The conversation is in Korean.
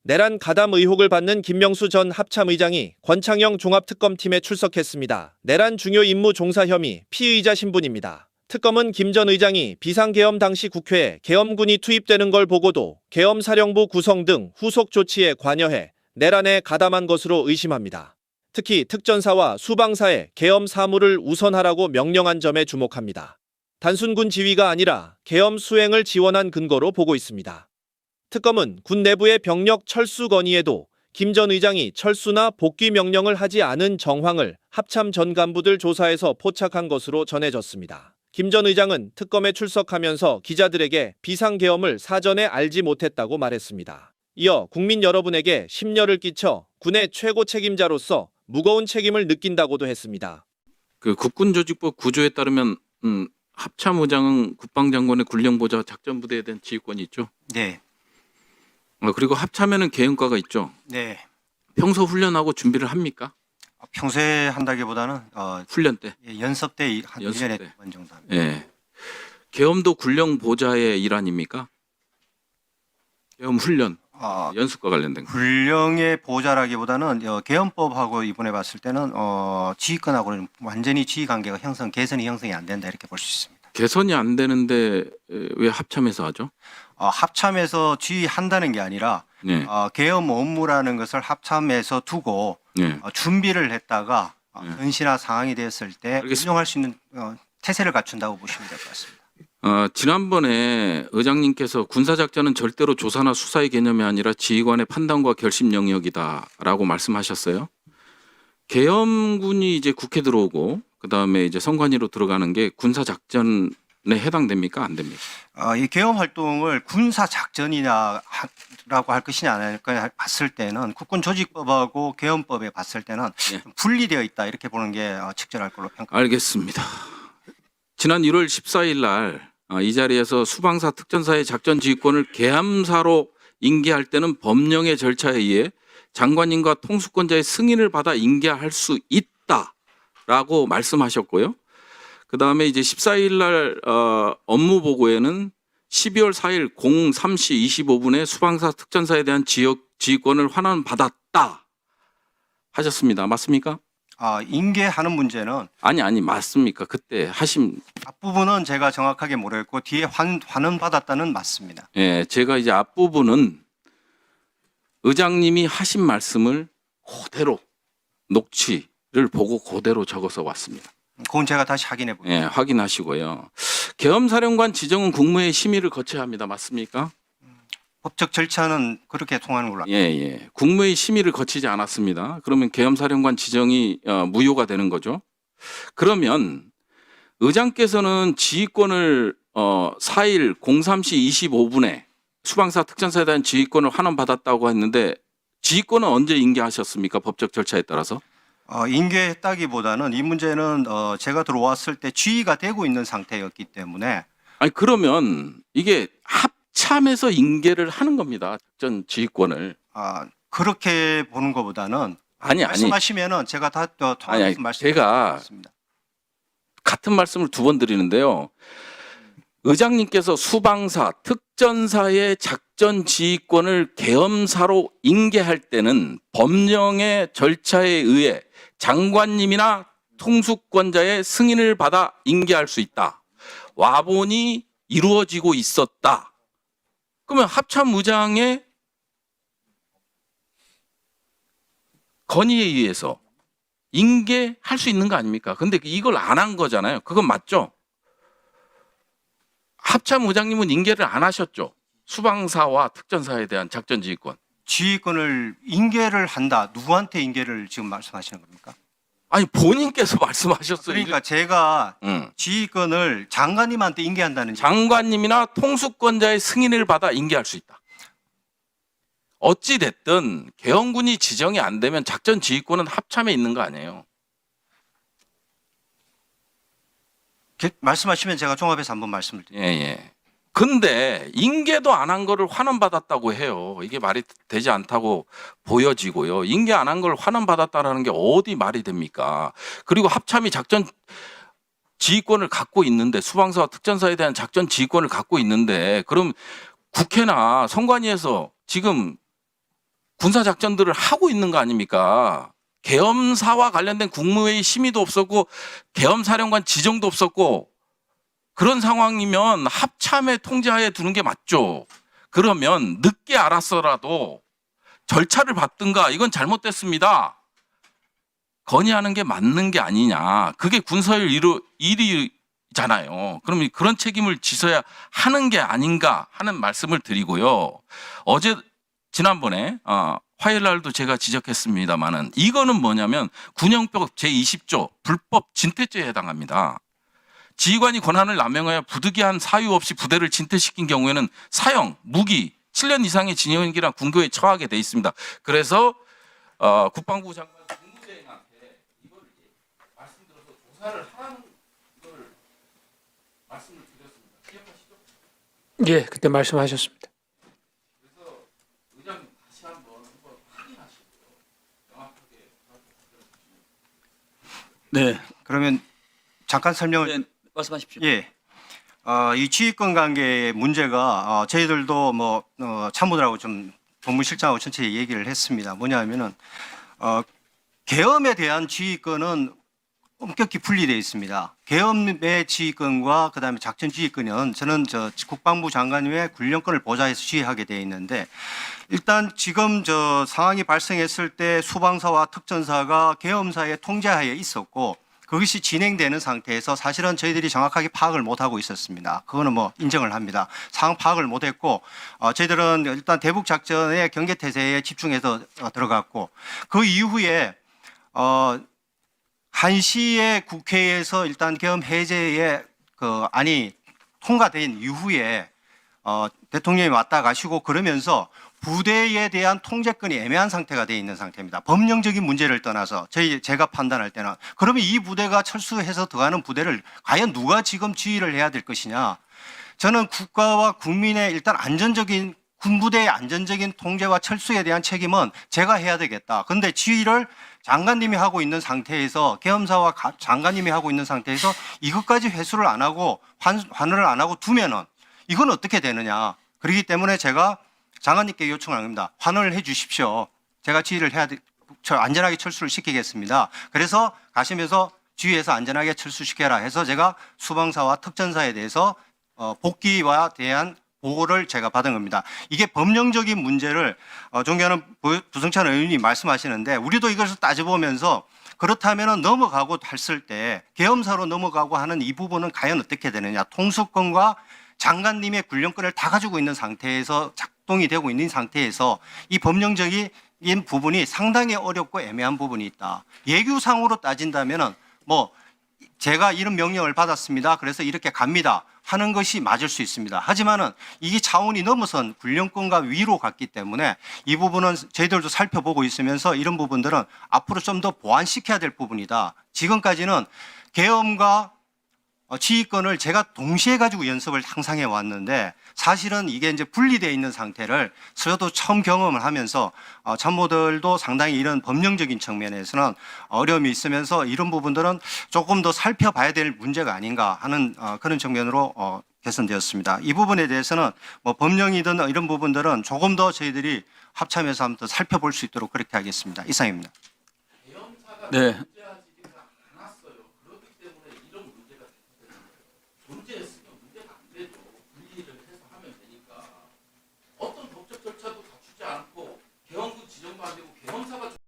내란 가담 의혹을 받는 김명수 전 합참의장이 권창영 종합특검팀에 출석했습니다. 내란 중요 임무 종사 혐의 피의자 신분입니다. 특검은 김 전 의장이 비상계엄 당시 국회에 계엄군이 투입되는 걸 보고도 계엄사령부 구성 등 후속 조치에 관여해 내란에 가담한 것으로 의심합니다. 특히 특전사와 수방사에 계엄 사무를 우선하라고 명령한 점에 주목합니다. 단순 군 지휘가 아니라 계엄 수행을 지원한 근거로 보고 있습니다. 특검은 군 내부의 병력 철수 건의에도 김 전 의장이 철수나 복귀 명령을 하지 않은 정황을 합참 전 간부들 조사에서 포착한 것으로 전해졌습니다. 김 전 의장은 특검에 출석하면서 기자들에게 비상계엄을 사전에 알지 못했다고 말했습니다. 이어 국민 여러분에게 심려를 끼쳐 군의 최고 책임자로서 무거운 책임을 느낀다고도 했습니다. 그 국군조직법 구조에 따르면 합참의장은 국방장관의 군령보좌 작전부대에 대한 지휘권이 있죠. 네. 그리고 합참에는 계엄과가 있죠. 네. 평소 훈련하고 준비를 합니까? 평소에 한다기보다는 훈련 때. 연습 때 한 연습 1년에 때. 2번 정도 합니다. 예. 계엄도 군령보좌의 일환입니까? 계엄 훈련, 연습과 관련된 거. 군령의 보좌라기보다는 계엄법하고 이번에 봤을 때는 지휘권하고는 완전히 지휘 관계가 개선이 형성이 안 된다 이렇게 볼 수 있습니다. 개선이 안 되는데 왜 합참에서 하죠? 합참에서 지휘한다는 게 아니라 네. 계엄 업무라는 것을 합참에서 두고 네. 준비를 했다가 네. 현시나 상황이 되었을 때 알겠습니다. 운용할 수 있는 태세를 갖춘다고 보시면 될 것 같습니다. 지난번에 의장님께서 군사작전은 절대로 조사나 수사의 개념이 아니라 지휘관의 판단과 결심 영역이다라고 말씀하셨어요. 계엄군이 이제 국회 들어오고 그다음에 이제 선관위로 들어가는 게 군사작전에 해당됩니까? 안 됩니까? 이 계엄 활동을 군사 작전이냐라고 할 것이냐 안 할 거냐 봤을 때는 국군조직법하고 계엄법에 봤을 때는 네. 좀 분리되어 있다 이렇게 보는 게 적절할 걸로 평가합니다. 알겠습니다. 지난 1월 14일 날 이 자리에서 수방사 특전사의 작전 지휘권을 계엄사로 인계할 때는 법령의 절차에 의해 장관님과 통수권자의 승인을 받아 인계할 수 있다라고 말씀하셨고요. 그다음에 이제 14일 날 업무 보고에는 12월 4일 03시 25분에 수방사 특전사에 대한 지휘권을 환원받았다 하셨습니다. 맞습니까? 인계하는 문제는 아니 맞습니까? 그때 하신 앞부분은 제가 정확하게 모르겠고 뒤에 환원받았다는 맞습니다. 예, 제가 이제 앞부분은 의장님이 하신 말씀을 그대로 녹취를 보고 그대로 적어서 왔습니다. 그건 제가 다시 확인해 보겠습니다. 예, 확인하시고요. 계엄사령관 지정은 국무회의 심의를 거쳐야 합니다. 맞습니까? 법적 절차는 그렇게 통하는 걸로 예, 예. 국무회의 심의를 거치지 않았습니다. 그러면 계엄사령관 지정이 무효가 되는 거죠. 그러면 의장께서는 지휘권을 4일 03시 25분에 수방사 특전사에 대한 지휘권을 환원받았다고 했는데 지휘권은 언제 인계하셨습니까? 법적 절차에 따라서? 인계했다기보다는 이 문제는 제가 들어왔을 때 지휘가 되고 있는 상태였기 때문에 아니 그러면 이게 합참에서 인계를 하는 겁니다. 작전 지휘권을. 그렇게 보는 것보다는 아니 말씀하시면은 제가 다 통해서 말씀드리겠습니다. 같은 말씀을 두 번 드리는데요. 의장님께서 수방사, 특전사의 작전 지휘권을 계엄사로 인계할 때는 법령의 절차에 의해 장관님이나 통수권자의 승인을 받아 인계할 수 있다. 와본이 이루어지고 있었다. 그러면 합참의장의 건의에 의해서 인계할 수 있는 거 아닙니까? 근데 이걸 안 한 거잖아요. 그건 맞죠? 합참의장님은 인계를 안 하셨죠. 수방사와 특전사에 대한 작전 지휘권. 지휘권을 인계를 한다. 누구한테 인계를 지금 말씀하시는 겁니까? 아니 본인께서 말씀하셨어요. 그러니까 제가 지휘권을 장관님한테 인계한다는 장관님이나 통수권자의 승인을 받아 인계할 수 있다. 어찌 됐든 계엄군이 지정이 안 되면 작전 지휘권은 합참에 있는 거 아니에요. 말씀하시면 제가 종합해서 한번 말씀을 드릴게요. 예. 근데 인계도 안 한 거를 환원받았다고 해요. 이게 말이 되지 않다고 보여지고요. 인계 안 한 걸 환원받았다라는 게 어디 말이 됩니까? 그리고 합참이 작전 지휘권을 갖고 있는데 수방사와 특전사에 대한 작전 지휘권을 갖고 있는데 그럼 국회나 선관위에서 지금 군사 작전들을 하고 있는 거 아닙니까? 계엄사와 관련된 국무회의 심의도 없었고 계엄사령관 지정도 없었고 그런 상황이면 합참의 통제하에 두는 게 맞죠. 그러면 늦게 알았어라도 절차를 밟든가 이건 잘못됐습니다. 건의하는 게 맞는 게 아니냐. 그게 군사의 일이잖아요. 그럼 그런 책임을 지서야 하는 게 아닌가 하는 말씀을 드리고요. 지난번에 화요일 날도 제가 지적했습니다만은 이거는 뭐냐면 군형법 제20조 불법 진퇴죄에 해당합니다. 지휘관이 권한을 남용하여 부득이한 사유 없이 부대를 진퇴시킨 경우에는 사형, 무기, 7년 이상의 징역이나 군교에 처하게 돼 있습니다. 그래서 국방부 장관 국무대행한테 이걸 말씀드려서 조사를 하라는 걸 말씀을 드렸습니다. 기억하시죠? 예, 그때 말씀하셨습니다. 그래서 의장님 다시 한번 확인하시고요. 명확하게 네, 그러면 잠깐 설명을 네, 말씀하십시오. 예. 이 지휘권 관계의 문제가 저희들도 뭐 참모들하고 좀 법무실장하고 전체 얘기를 했습니다. 뭐냐면은 계엄에 대한 지휘권은 엄격히 분리되어 있습니다. 계엄의 지휘권과 그다음에 작전 지휘권은 저는 국방부 장관님의 군령권을 보좌해서 지휘하게 되어 있는데 일단 지금 상황이 발생했을 때 수방사와 특전사가 계엄사의 통제하에 있었고 그것이 진행되는 상태에서 사실은 저희들이 정확하게 파악을 못하고 있었습니다. 그거는 뭐 인정을 합니다. 상황 파악을 못했고 저희들은 일단 대북 작전의 경계태세에 집중해서 들어갔고 그 이후에 1시에 국회에서 일단 계엄 해제의 그 안이 통과된 이후에 대통령이 왔다 가시고 그러면서 부대에 대한 통제권이 애매한 상태가 되어 있는 상태입니다. 법령적인 문제를 떠나서 제가 판단할 때는 그러면 이 부대가 철수해서 들어가는 부대를 과연 누가 지금 지휘를 해야 될 것이냐. 저는 국가와 국민의 일단 안전적인 군부대의 안전적인 통제와 철수에 대한 책임은 제가 해야 되겠다. 그런데 지휘를 장관님이 하고 있는 상태에서 계엄사와 장관님이 하고 있는 상태에서 이것까지 회수를 안 하고 환호를 안 하고 두면은 이건 어떻게 되느냐. 그렇기 때문에 제가 장관님께 요청을 합니다. 환호를 해 주십시오. 제가 지휘를 안전하게 철수를 시키겠습니다. 그래서 가시면서 지휘해서 안전하게 철수시켜라 해서 제가 수방사와 특전사에 대해서 복귀와 대한 보고를 제가 받은 겁니다. 이게 법령적인 문제를 존경하는 부승찬 의원님이 말씀하시는데 우리도 이것을 따져보면서 그렇다면 넘어가고 했을 때 계엄사로 넘어가고 하는 이 부분은 과연 어떻게 되느냐. 통수권과 장관님의 군령권을 다 가지고 있는 상태에서 작동이 되고 있는 상태에서 이 법령적인 부분이 상당히 어렵고 애매한 부분이 있다. 예규상으로 따진다면은 뭐 제가 이런 명령을 받았습니다. 그래서 이렇게 갑니다. 하는 것이 맞을 수 있습니다. 하지만은 이게 차원이 넘어선 군령권과 위로 갔기 때문에 이 부분은 저희들도 살펴보고 있으면서 이런 부분들은 앞으로 좀 더 보완시켜야 될 부분이다. 지금까지는 계엄과 지휘권을 제가 동시에 가지고 연습을 항상 해왔는데 사실은 이게 이제 분리되어 있는 상태를 저도 처음 경험을 하면서 참모들도 상당히 이런 법령적인 측면에서는 어려움이 있으면서 이런 부분들은 조금 더 살펴봐야 될 문제가 아닌가 하는 그런 측면으로 개선되었습니다. 이 부분에 대해서는 뭐 법령이든 이런 부분들은 조금 더 저희들이 합참에서 한번 더 살펴볼 수 있도록 그렇게 하겠습니다. 이상입니다. 네,